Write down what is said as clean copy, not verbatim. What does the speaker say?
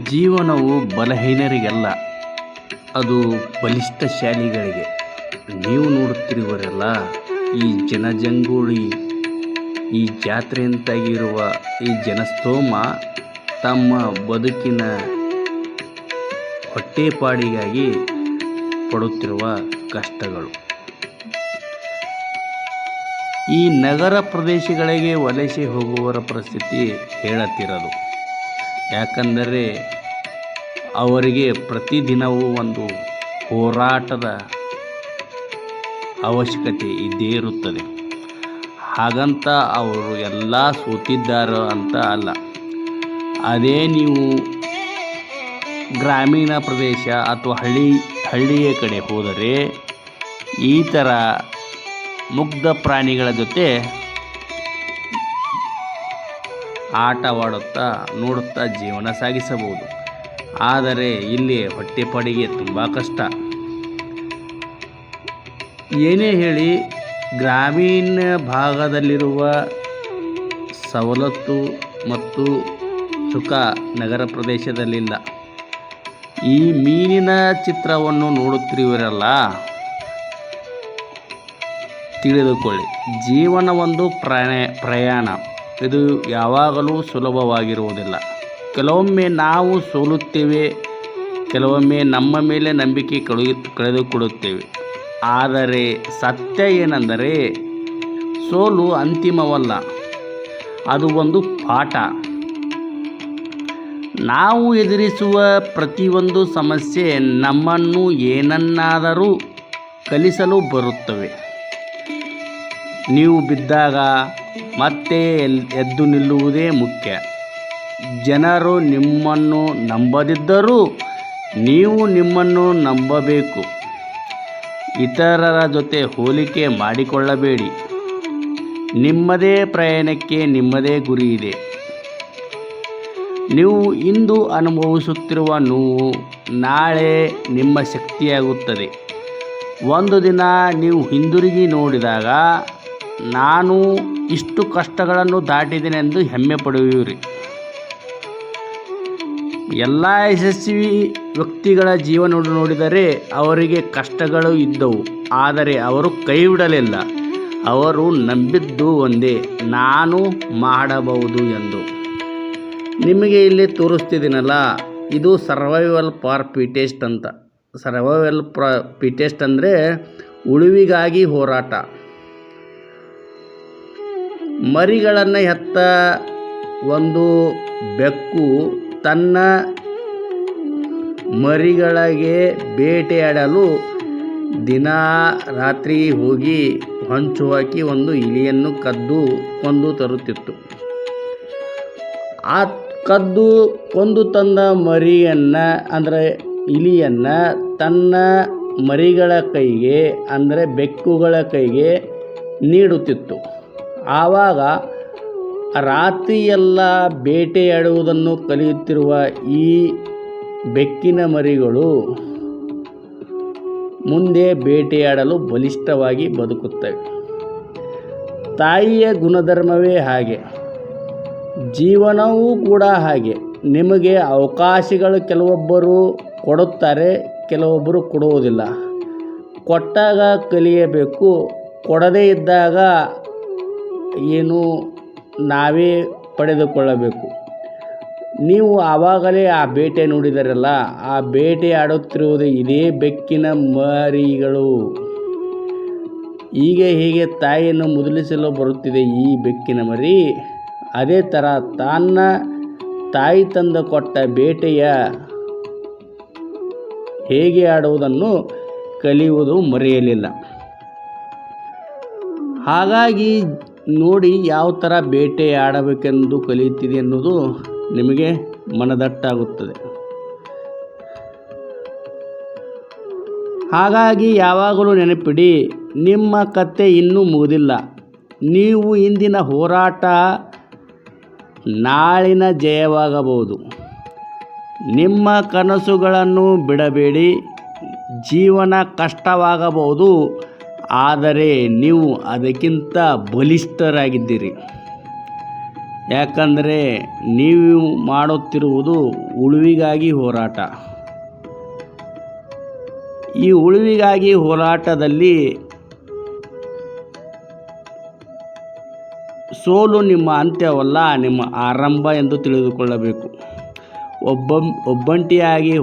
ಜೀವನವು ಬಲಹೀನರಿಗೆಲ್ಲ, ಅದು ಬಲಿಷ್ಠಶಾಲಿಗಳಿಗೆ. ನೀವು ನೋಡುತ್ತಿರುವರೆಲ್ಲ ಈ ಜನಜಂಗುಳಿ, ಈ ಜಾತ್ರೆಯಂತಾಗಿರುವ ಈ ಜನಸ್ತೋಮ ತಮ್ಮ ಬದುಕಿನ ಹೊಟ್ಟೆಪಾಡಿಗಾಗಿ ಪಡುತ್ತಿರುವ ಕಷ್ಟಗಳು. ಈ ನಗರ ಪ್ರದೇಶಗಳಿಗೆ ವಲಸೆ ಹೋಗುವವರ ಪರಿಸ್ಥಿತಿ ಹೇಳತ್ತಿರದು. ಯಾಕಂದರೆ ಅವರಿಗೆ ಪ್ರತಿದಿನವೂ ಒಂದು ಹೋರಾಟದ ಅವಶ್ಯಕತೆ ಇದ್ದೇ ಇರುತ್ತದೆ. ಹಾಗಂತ ಅವರು ಎಲ್ಲ ಸೋತಿದ್ದಾರೆ ಅಂತ ಅಲ್ಲ. ಅದೇ ನೀವು ಗ್ರಾಮೀಣ ಪ್ರದೇಶ ಅಥವಾ ಹಳ್ಳಿಯ ಕಡೆ ಹೋದರೆ ಈ ಥರ ಮುಗ್ಧ ಪ್ರಾಣಿಗಳ ಜೊತೆ ಆಟವಾಡುತ್ತಾ ನೋಡುತ್ತಾ ಜೀವನ ಸಾಗಿಸಬಹುದು. ಆದರೆ ಇಲ್ಲಿ ಹೊಟ್ಟೆಪಾಡಿಗೆ ತುಂಬ ಕಷ್ಟ. ಏನೇ ಹೇಳಿ, ಗ್ರಾಮೀಣ ಭಾಗದಲ್ಲಿರುವ ಸವಲತ್ತು ಮತ್ತು ಸುಖ ನಗರ ಪ್ರದೇಶದಲ್ಲಿಲ್ಲ. ಈ ಮೀನಿನ ಚಿತ್ರವನ್ನು ನೋಡುತ್ತಿರುವರಲ್ಲ, ತಿಳಿದುಕೊಳ್ಳಿ, ಜೀವನ ಒಂದು ಪ್ರಯಾಣ. ಇದು ಯಾವಾಗಲೂ ಸುಲಭವಾಗಿರುವುದಿಲ್ಲ. ಕೆಲವೊಮ್ಮೆ ನಾವು ಸೋಲುತ್ತೇವೆ, ಕೆಲವೊಮ್ಮೆ ನಮ್ಮ ಮೇಲೆ ನಂಬಿಕೆ ಕಳೆದುಕೊಳ್ಳುತ್ತೇವೆ. ಆದರೆ ಸತ್ಯ ಏನೆಂದರೆ, ಸೋಲು ಅಂತಿಮವಲ್ಲ, ಅದು ಒಂದು ಪಾಠ. ನಾವು ಎದುರಿಸುವ ಪ್ರತಿಯೊಂದು ಸಮಸ್ಯೆ ನಮ್ಮನ್ನು ಏನನ್ನಾದರೂ ಕಲಿಸಲು ಬರುತ್ತವೆ. ನೀವು ಬಿದ್ದಾಗ ಮತ್ತೆ ಎದ್ದು ನಿಲ್ಲುವುದೇ ಮುಖ್ಯ. ಜನರು ನಿಮ್ಮನ್ನು ನಂಬದಿದ್ದರೂ ನೀವು ನಿಮ್ಮನ್ನು ನಂಬಬೇಕು. ಇತರರ ಜೊತೆ ಹೋಲಿಕೆ ಮಾಡಿಕೊಳ್ಳಬೇಡಿ. ನಿಮ್ಮದೇ ಪ್ರಯಾಣಕ್ಕೆ ನಿಮ್ಮದೇ ಗುರಿ ಇದೆ. ನೀವು ಇಂದು ಅನುಭವಿಸುತ್ತಿರುವ ನೋವು ನಾಳೆ ನಿಮ್ಮ ಶಕ್ತಿಯಾಗುತ್ತದೆ. ಒಂದು ದಿನ ನೀವು ಹಿಂದಿರುಗಿ ನೋಡಿದಾಗ ನಾನು ಇಷ್ಟು ಕಷ್ಟಗಳನ್ನು ದಾಟಿದ್ದೇನೆಂದು ಹೆಮ್ಮೆ ಪಡೆಯುವಿರಿ. ಎಲ್ಲ ಯಶಸ್ವಿ ವ್ಯಕ್ತಿಗಳ ಜೀವನ ನೋಡಿದರೆ ಅವರಿಗೆ ಕಷ್ಟಗಳು ಇದ್ದವು, ಆದರೆ ಅವರು ಕೈ ಬಿಡಲಿಲ್ಲ. ಅವರು ನಂಬಿದ್ದು ಒಂದೇ, ನಾನು ಮಾಡಬಹುದು ಎಂದು. ನಿಮಗೆ ಇಲ್ಲಿ ತೋರಿಸ್ತಿದ್ದೀನಲ್ಲ, ಇದು ಸರ್ವೈವಲ್ ಫಾರ್ ಫಿಟೆಸ್ಟ್ ಅಂತ. ಸರ್ವೈವಲ್ ಫಿಟೆಸ್ಟ್ ಅಂದರೆ ಉಳಿವಿಗಾಗಿ ಹೋರಾಟ. ಮರಿಗಳನ್ನು ಹೆತ್ತ ಒಂದು ಬೆಕ್ಕು ತನ್ನ ಮರಿಗಳಿಗೆ ಬೇಟೆಯಾಡಲು ದಿನ ರಾತ್ರಿ ಹೋಗಿ ಹೊಂಚು ಹಾಕಿ ಒಂದು ಇಲಿಯನ್ನು ಕೊಂದು ತರುತ್ತಿತ್ತು. ಆ ಕೊಂದು ತಂದ ಮರಿಯನ್ನು ಅಂದರೆ ಇಲಿಯನ್ನು ತನ್ನ ಮರಿಗಳ ಕೈಗೆ ಅಂದರೆ ಬೆಕ್ಕುಗಳ ಕೈಗೆ ನೀಡುತ್ತಿತ್ತು. ಆವಾಗ ರಾತ್ರಿಯೆಲ್ಲ ಬೇಟೆಯಾಡುವುದನ್ನು ಕಲಿಯುತ್ತಿರುವ ಈ ಬೆಕ್ಕಿನ ಮರಿಗಳು ಮುಂದೆ ಬೇಟೆಯಾಡಲು ಬಲಿಷ್ಠವಾಗಿ ಬದುಕುತ್ತವೆ. ತಾಯಿಯ ಗುಣಧರ್ಮವೇ ಹಾಗೆ, ಜೀವನವೂ ಕೂಡ ಹಾಗೆ. ನಿಮಗೆ ಅವಕಾಶಗಳು ಕೆಲವೊಬ್ಬರು ಕೊಡುತ್ತಾರೆ, ಕೆಲವೊಬ್ಬರು ಕೊಡುವುದಿಲ್ಲ. ಕೊಟ್ಟಾಗ ಕಲಿಯಬೇಕು, ಕೊಡದೇ ಇದ್ದಾಗ ಏನು ನಾವೇ ಪಡೆದುಕೊಳ್ಳಬೇಕು. ನೀವು ಆವಾಗಲೇ ಆ ಬೇಟೆ ನೋಡಿದರಲ್ಲ, ಆ ಬೇಟೆ ಆಡುತ್ತಿರುವುದು ಇದೇ ಬೆಕ್ಕಿನ ಮರಿಗಳು. ಹೀಗೆ ತಾಯಿಯನ್ನು ಮುದುಲಿಸಲು ಬರುತ್ತಿದೆ ಈ ಬೆಕ್ಕಿನ ಮರಿ. ಅದೇ ಥರ ತನ್ನ ತಾಯಿ ತಂದು ಕೊಟ್ಟ ಬೇಟೆಯ ಹೇಗೆ ಆಡುವುದನ್ನು ಕಲಿಯುವುದು ಮರೆಯಲಿಲ್ಲ. ಹಾಗಾಗಿ ನೋಡಿ ಯಾವ ಥರ ಬೇಟೆ ಆಡಬೇಕೆಂದು ಕಲಿಯುತ್ತಿದೆ ಎನ್ನುವುದು ನಿಮಗೆ ಮನದಟ್ಟಾಗುತ್ತದೆ. ಹಾಗಾಗಿ ಯಾವಾಗಲೂ ನೆನಪಿಡಿ, ನಿಮ್ಮ ಕತೆ ಇನ್ನೂ ಮುಗಿದಿಲ್ಲ. ನೀವು ಇಂದಿನ ಹೋರಾಟ ನಾಳಿನ ಜಯವಾಗಬಹುದು. ನಿಮ್ಮ ಕನಸುಗಳನ್ನು ಬಿಡಬೇಡಿ. ಜೀವನ ಕಷ್ಟವಾಗಬಹುದು, ಆದರೆ ನೀವು ಅದಕ್ಕಿಂತ ಬಲಿಷ್ಠರಾಗಿದ್ದೀರಿ. ಯಾಕಂದರೆ ನೀವು ಮಾಡುತ್ತಿರುವುದು ಉಳಿವಿಗಾಗಿ ಹೋರಾಟ. ಈ ಉಳಿವಿಗಾಗಿ ಹೋರಾಟದಲ್ಲಿ ಸೋಲು ನಿಮ್ಮ ಅಂತ್ಯವಲ್ಲ, ನಿಮ್ಮ ಆರಂಭ ಎಂದು ತಿಳಿದುಕೊಳ್ಳಬೇಕು. ಒಬ್ಬಂಟಿಯಾಗಿ